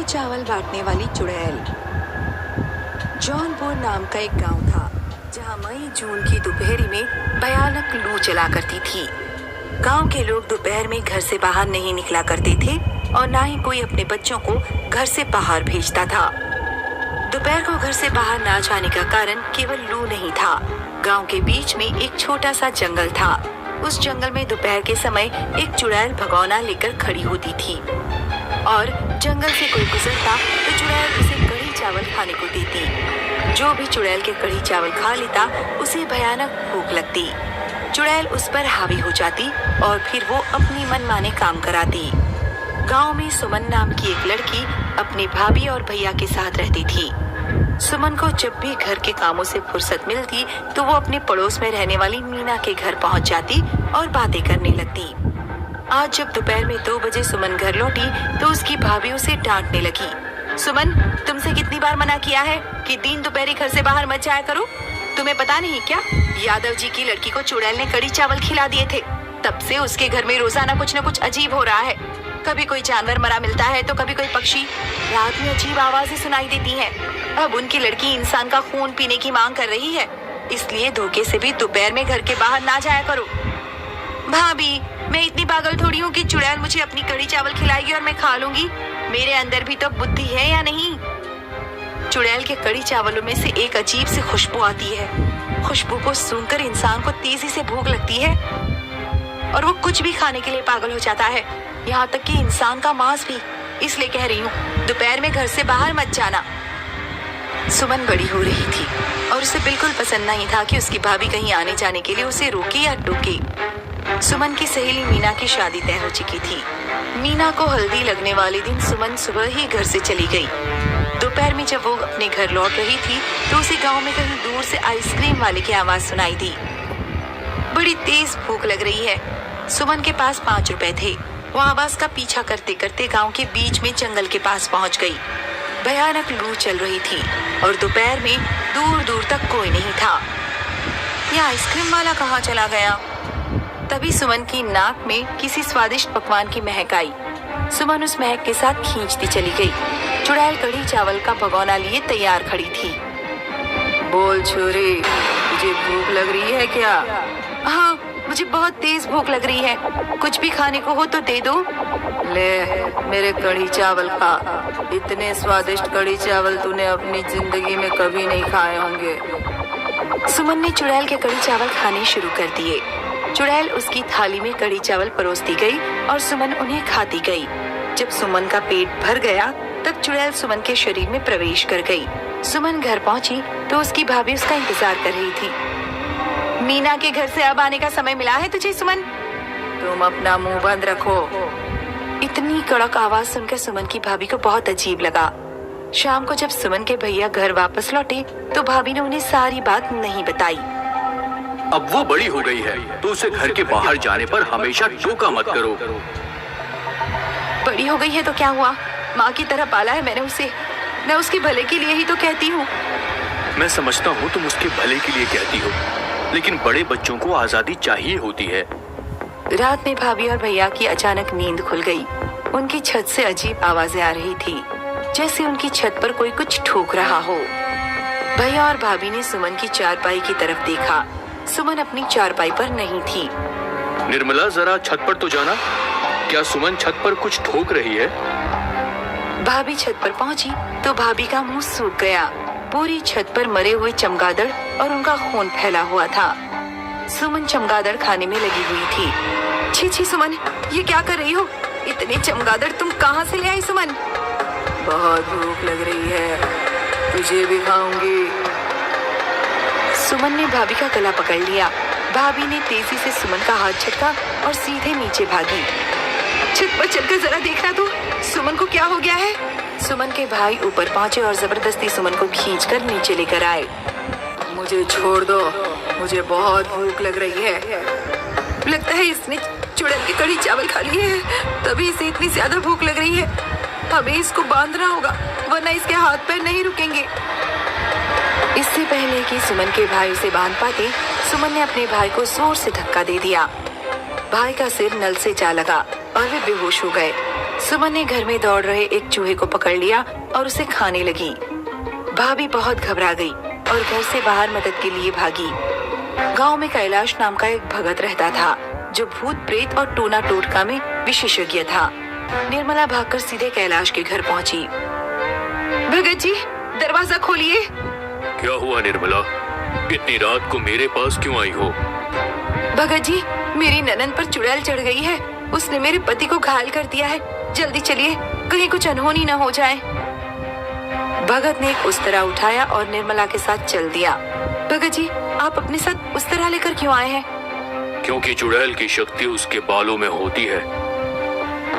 चावल बांटने वाली चुड़ैल। जौनपुर नाम का एक गांव था जहां मई जून की दोपहरी में भयानक लू चला करती थी। गांव के लोग दोपहर में घर से बाहर नहीं निकला करते थे और ना ही कोई अपने बच्चों को घर से बाहर भेजता था। दोपहर को घर से बाहर ना जाने का कारण केवल लू नहीं था। गांव के बीच में एक छोटा सा जंगल था। उस जंगल में दोपहर के समय एक चुड़ैल भगोना लेकर खड़ी होती थी और जंगल से कोई गुजरता तो चुड़ैल उसे कढ़ी चावल खाने को देती। जो भी चुड़ैल के कढ़ी चावल खा लेता उसे भयानक भूख लगती। चुड़ैल उस पर हावी हो जाती और फिर वो अपनी मनमाने काम कराती। गांव में सुमन नाम की एक लड़की अपने भाभी और भैया के साथ रहती थी। सुमन को जब भी घर के कामों से फुर्सत मिलती तो वो अपने पड़ोस में रहने वाली मीना के घर पहुंच जाती और बातें करने लगती। आज जब दोपहर में 2 बजे सुमन घर लौटी तो उसकी भाभी उसे डांटने लगी। सुमन, तुमसे कितनी बार मना किया है कि दिन दोपहरी घर से बाहर मत जाया करो। तुम्हें पता नहीं क्या, यादव जी की लड़की को चुड़ैल ने कढ़ी चावल खिला दिए थे। तब से उसके घर में रोजाना कुछ न कुछ अजीब हो रहा है। कभी कोई जानवर मरा मिलता है तो कभी कोई पक्षी। रात में अजीब आवाजें सुनाई देती हैं। अब उनकी लड़की इंसान का खून पीने की मांग कर रही है, इसलिए धोखे से भी दोपहर में घर के बाहर ना जाया करो। भाभी, मैं इतनी पागल थोड़ी हूँ कि चुड़ैल मुझे अपनी कढ़ी चावल खिलाएगी और मैं खा लूंगी। मेरे अंदर भी तो बुद्धि है या नहीं। चुड़ैल के कढ़ी चावलों में से एक अजीब सी खुशबू आती है। खुशबू को सूंघकर इंसान को तेजी से भूख लगती है और वो कुछ भी खाने के लिए पागल हो जाता है, यहाँ तक कि इंसान का मांस भी। इसलिए कह रही हूँ, दोपहर में घर से बाहर मत जाना। सुमन बड़ी हो रही थी और उसे बिल्कुल पसंद नहीं था कि उसकी भाभी कहीं आने जाने के लिए उसे रोके या टोके। सुमन की सहेली मीना की शादी तय हो चुकी थी। मीना को हल्दी लगने वाले दिन सुमन सुबह ही घर से चली गई। दोपहर में जब वो अपने घर लौट रही थी तो उसे गांव में कहीं दूर से आइसक्रीम वाले की आवाज सुनाई दी। बड़ी तेज भूख लग रही है। सुमन के पास 5 रुपए थे। वो आवाज का पीछा करते करते गांव के बीच में जंगल के पास पहुंच गई। भयानक लू चल रही थी और दोपहर में दूर दूर तक कोई नहीं था। यह आइसक्रीम वाला कहाँ चला गया? तभी सुमन की नाक में किसी स्वादिष्ट पकवान की महक आई। सुमन उस महक के साथ खींचती चली गई। चुड़ैल कढ़ी चावल का भगोना लिए तैयार खड़ी थी। बोल छोरी, तुझे भूख लग रही है क्या? हाँ, मुझे बहुत तेज भूख लग रही है। कुछ भी खाने को हो तो दे दो। ले, मेरे कढ़ी चावल खा। इतने स्वादिष्ट कढ़ी चावल तूने अपनी जिंदगी में कभी नहीं खाए होंगे। सुमन ने चुड़ैल के कढ़ी चावल खाने शुरू कर दिए। चुड़ैल उसकी थाली में कढ़ी चावल परोसती गई और सुमन उन्हें खाती गई। जब सुमन का पेट भर गया तब चुड़ैल सुमन के शरीर में प्रवेश कर गई। सुमन घर पहुंची तो उसकी भाभी उसका इंतजार कर रही थी। मीना के घर से अब आने का समय मिला है तुझे सुमन। तुम अपना मुंह बंद रखो। इतनी कड़क आवाज सुनकर सुमन की भाभी को बहुत अजीब लगा। शाम को जब सुमन के भैया घर वापस लौटे तो भाभी ने उन्हें सारी बात नहीं बताई। अब वो बड़ी हो गई है तो उसे घर के बाहर जाने पर हमेशा टोका मत करो। बड़ी हो गई है तो क्या हुआ? माँ की तरह पाला है मैंने उसे। मैं उसके भले के लिए ही तो कहती हूँ। मैं समझता हूँ तुम उसके भले के लिए कहती हो, लेकिन बड़े बच्चों को आजादी चाहिए होती है। रात में भाभी और भैया की अचानक नींद खुल गई। उनकी छत से अजीब आवाजें आ रही थी, जैसे उनकी छत पर कोई कुछ ठोक रहा हो। भैया और भाभी ने सुमन की चारपाई की तरफ देखा। सुमन अपनी चारपाई पर नहीं थी। निर्मला, जरा छत पर तो जाना। क्या सुमन छत पर कुछ ठोक रही है? भाभी छत पर पहुंची तो भाभी का मुंह सूख गया। पूरी छत पर मरे हुए चमगादड़ और उनका खून फैला हुआ था। सुमन चमगादड़ खाने में लगी हुई थी। छी छी सुमन, ये क्या कर रही हो? इतने चमगादड़ तुम कहाँ से ले आई सुमन? बहुत भूख लग रही है, तुझे भी खाऊंगी। सुमन ने भाभी का गला पकड़ लिया। भाभी ने तेजी से सुमन का हाथ झटका और सीधे नीचे भागी। छत पर चलकर जरा देखना तो, सुमन को क्या हो गया है? सुमन के भाई ऊपर पहुंचे और जबरदस्ती सुमन को खींचकर नीचे लेकर आए। मुझे छोड़ दो, मुझे बहुत भूख लग रही है। लगता है इसने चुड़ैल की कढ़ी चावल खा लिए हैं, तभी इसे इतनी ज्यादा भूख लग रही है। हमें इसको बांधना होगा, वरना इसके हाथ पैर नहीं रुकेंगे। इससे पहले कि सुमन के भाई उसे बांध पाते, सुमन ने अपने भाई को जोर से धक्का दे दिया। भाई का सिर नल से जा लगा और वे बेहोश हो गए। सुमन ने घर में दौड़ रहे एक चूहे को पकड़ लिया और उसे खाने लगी। भाभी बहुत घबरा गई और घर से बाहर मदद के लिए भागी। गांव में कैलाश नाम का एक भगत रहता था जो भूत प्रेत और टोना टोटका में विशेषज्ञ था। निर्मला भागकर सीधे कैलाश के घर पहुंची। भगत जी, दरवाजा खोलिए। क्या हुआ निर्मला? इतनी रात को मेरे पास क्यों आई हो? भगत जी, मेरी ननद पर चुड़ैल चढ़ गई है। उसने मेरे पति को घायल कर दिया है। जल्दी चलिए, कहीं कुछ अनहोनी न हो जाए। भगत ने एक उस्तरा उठाया और निर्मला के साथ चल दिया। भगत जी, आप अपने साथ उस्तरा लेकर क्यों आए हैं? क्योंकि चुड़ैल की शक्ति उसके बालों में होती है।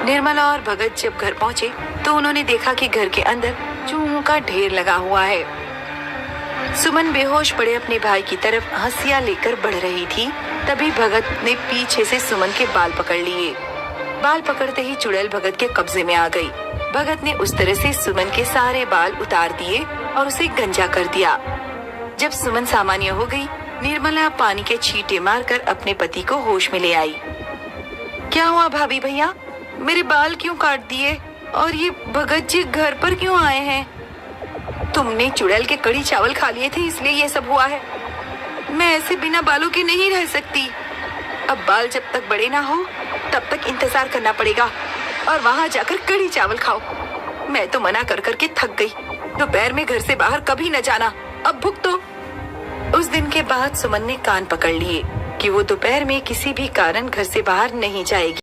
निर्मला और भगत जब घर पहुँचे तो उन्होंने देखा कि घर के अंदर चूहों का ढेर लगा हुआ है। सुमन बेहोश पड़े अपने भाई की तरफ हंसिया लेकर बढ़ रही थी। तभी भगत ने पीछे से सुमन के बाल पकड़ लिए। बाल पकड़ते ही चुड़ैल भगत के कब्जे में आ गई। भगत ने उस तरह से सुमन के सारे बाल उतार दिए और उसे गंजा कर दिया। जब सुमन सामान्य हो गई, निर्मला पानी के छींटे मारकर अपने पति को होश में ले आई। क्या हुआ भाभी भैया? मेरे बाल क्यों काट दिए और ये भगत जी घर पर क्यों आए हैं? तुमने चुड़ैल के कड़ी चावल खा लिए थे इसलिए ये सब हुआ है। मैं ऐसे बिना बालों के नहीं रह सकती। अब बाल जब तक बड़े ना हो तब तक इंतजार करना पड़ेगा और वहाँ जाकर कड़ी चावल खाओ। मैं तो मना कर करके थक गई। दोपहर में घर से बाहर कभी न जाना, अब भुगतो। उस दिन के बाद सुमन ने कान पकड़ लिए कि वो दोपहर में किसी भी कारण घर से बाहर नहीं जाएगी।